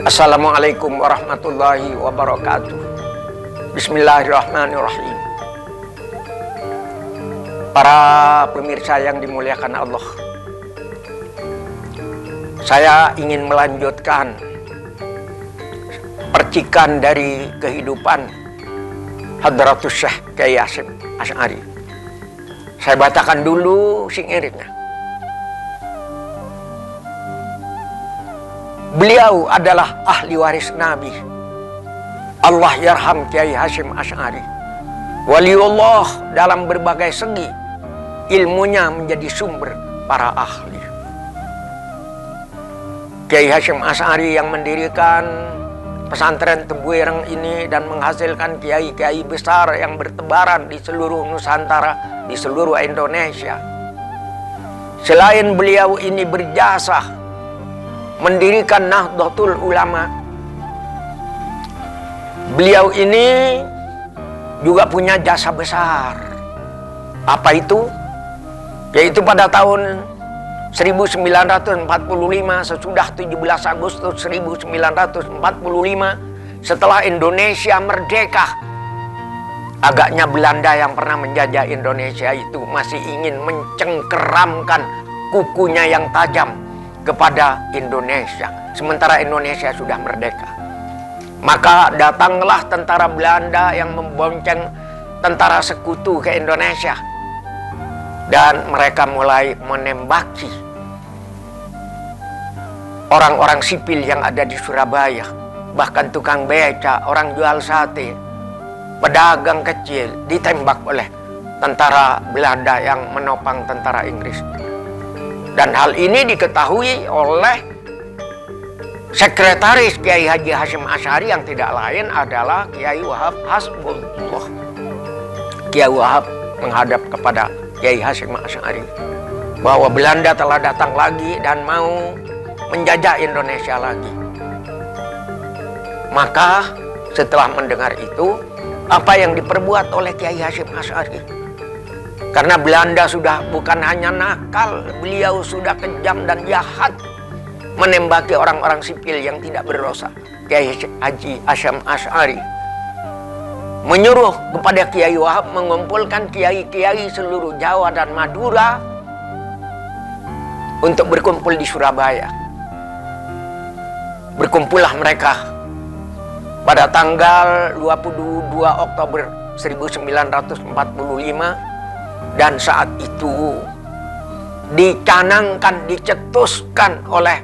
Assalamualaikum warahmatullahi wabarakatuh. Bismillahirrahmanirrahim. Para pemirsa yang dimuliakan Allah, saya ingin melanjutkan percikan dari kehidupan Hadratus Syekh Kiai Hasyim Asy'ari. Saya bacakan dulu singiritnya. Beliau adalah ahli waris Nabi. Allah yarham Kiai Hasyim Asy'ari. Waliullah dalam berbagai segi, ilmunya menjadi sumber para ahli. Kiai Hasyim Asy'ari yang mendirikan pesantren Tebu Ireng ini dan menghasilkan kiai-kiai besar yang bertebaran di seluruh Nusantara, di seluruh Indonesia. Selain beliau ini berjasa mendirikan Nahdlatul Ulama, beliau ini juga punya jasa besar. Apa itu? Yaitu pada tahun 1945, sesudah 17 Agustus 1945, setelah Indonesia merdeka, agaknya Belanda yang pernah menjajah Indonesia itu masih ingin mencengkeramkan kukunya yang tajam kepada Indonesia, sementara Indonesia sudah merdeka. Maka datanglah tentara Belanda yang membonceng tentara sekutu ke Indonesia, dan mereka mulai menembaki orang-orang sipil yang ada di Surabaya, bahkan tukang beca, orang jual sate, pedagang kecil ditembak oleh tentara Belanda yang menopang tentara Inggris. Dan hal ini diketahui oleh sekretaris Kiai Haji Hasyim Asy'ari yang tidak lain adalah Kiai Wahab Hasbullah. Kiai Wahab menghadap kepada Kiai Hasyim Asy'ari bahwa Belanda telah datang lagi dan mau menjajah Indonesia lagi. Maka setelah mendengar itu, apa yang diperbuat oleh Kiai Hasyim Asy'ari? Karena Belanda sudah bukan hanya nakal, beliau sudah kejam dan jahat menembaki orang-orang sipil yang tidak berdosa. Kiai Haji Hasyim Asy'ari menyuruh kepada Kiai Wahab mengumpulkan kiai-kiai seluruh Jawa dan Madura untuk berkumpul di Surabaya. Berkumpullah mereka pada tanggal 22 Oktober 1945, dan saat itu dicanangkan, dicetuskan oleh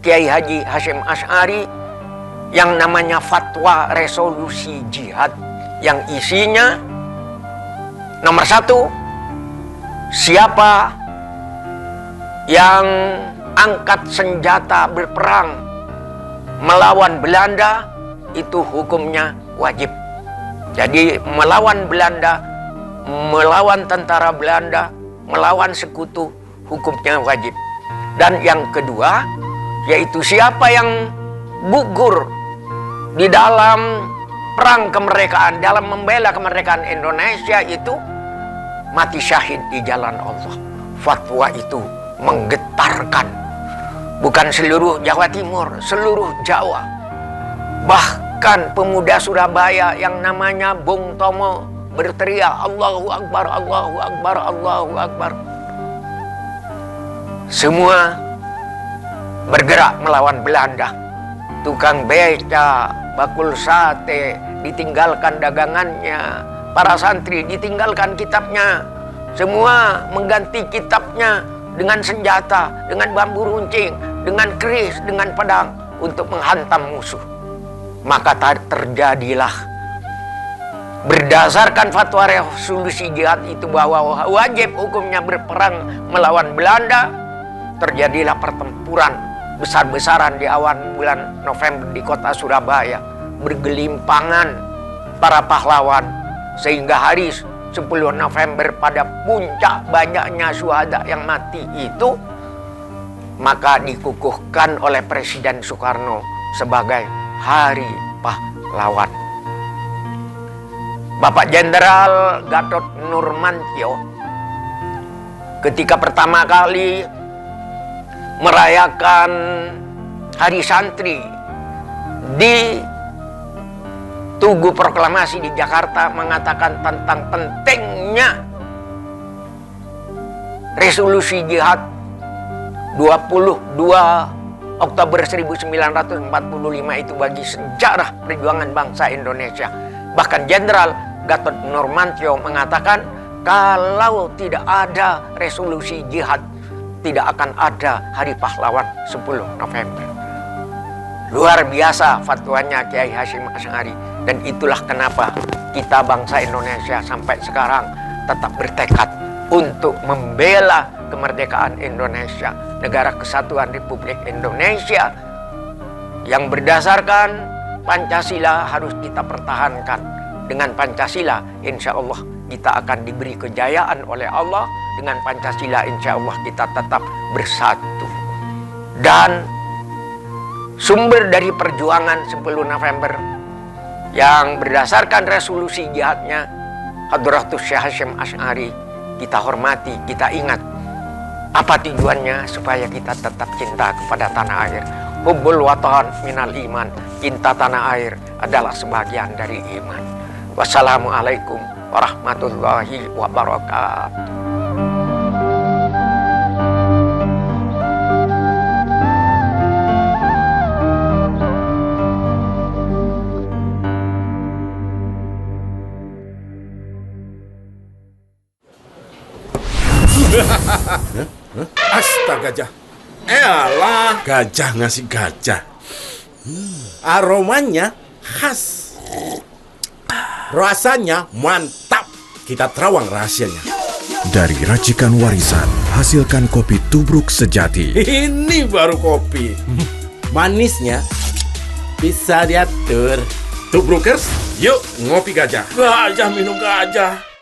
Kiai Haji Hasyim Asy'ari yang namanya Fatwa Resolusi Jihad, yang isinya nomor 1, siapa yang angkat senjata berperang melawan Belanda itu hukumnya wajib. Jadi melawan Belanda, melawan tentara Belanda, melawan sekutu, hukumnya wajib. Dan yang kedua, yaitu siapa yang gugur di dalam perang kemerdekaan, dalam membela kemerdekaan Indonesia, itu mati syahid di jalan Allah. Fatwa itu menggetarkan bukan seluruh Jawa Timur, seluruh Jawa. Bahkan pemuda Surabaya yang namanya Bung Tomo berteriak Allahu Akbar, Allahu Akbar, Allahu Akbar. Semua bergerak melawan Belanda. Tukang beca, bakul sate ditinggalkan dagangannya, para santri ditinggalkan kitabnya, semua mengganti kitabnya dengan senjata, dengan bambu runcing, dengan keris, dengan pedang untuk menghantam musuh. Maka terjadilah, berdasarkan fatwa resolusi jihad itu, bahwa wajib hukumnya berperang melawan Belanda, terjadilah pertempuran besar-besaran di awal bulan November di kota Surabaya. Bergelimpangan para pahlawan, sehingga hari 10 November pada puncak banyaknya syuhada yang mati itu, maka dikukuhkan oleh Presiden Soekarno sebagai Hari Pahlawan. Bapak Jenderal Gatot Nurmantio ketika pertama kali merayakan Hari Santri di Tugu Proklamasi di Jakarta mengatakan tentang pentingnya resolusi jihad 22 Oktober 1945 itu bagi sejarah perjuangan bangsa Indonesia. Bahkan Jenderal Gatot Nurmantio mengatakan kalau tidak ada resolusi jihad, tidak akan ada Hari Pahlawan 10 November. Luar biasa fatwanya Kiai Hasyim Asy'ari. Dan itulah kenapa kita bangsa Indonesia sampai sekarang tetap bertekad untuk membela kemerdekaan Indonesia, negara kesatuan Republik Indonesia yang berdasarkan Pancasila harus kita pertahankan. Dengan Pancasila, insya Allah kita akan diberi kejayaan oleh Allah. Dengan Pancasila, insya Allah kita tetap bersatu. Dan sumber dari perjuangan 10 November yang berdasarkan resolusi jihadnya Hadratus Syekh Hasyim Asy'ari, kita hormati, kita ingat. Apa tujuannya? Supaya kita tetap cinta kepada tanah air. Hubbul watan minal iman. Cinta tanah air adalah sebagian dari iman. Wassalamualaikum warahmatullahi wabarakatuh. Astaga, gajah. Elah, gajah ngasih gajah. Aromanya khas. Rasanya mantap. Kita terawang rahasianya. Dari racikan warisan, hasilkan kopi tubruk sejati. Ini baru kopi. Manisnya bisa diatur. Tubrukers, yuk ngopi gajah. Gajah minum gajah.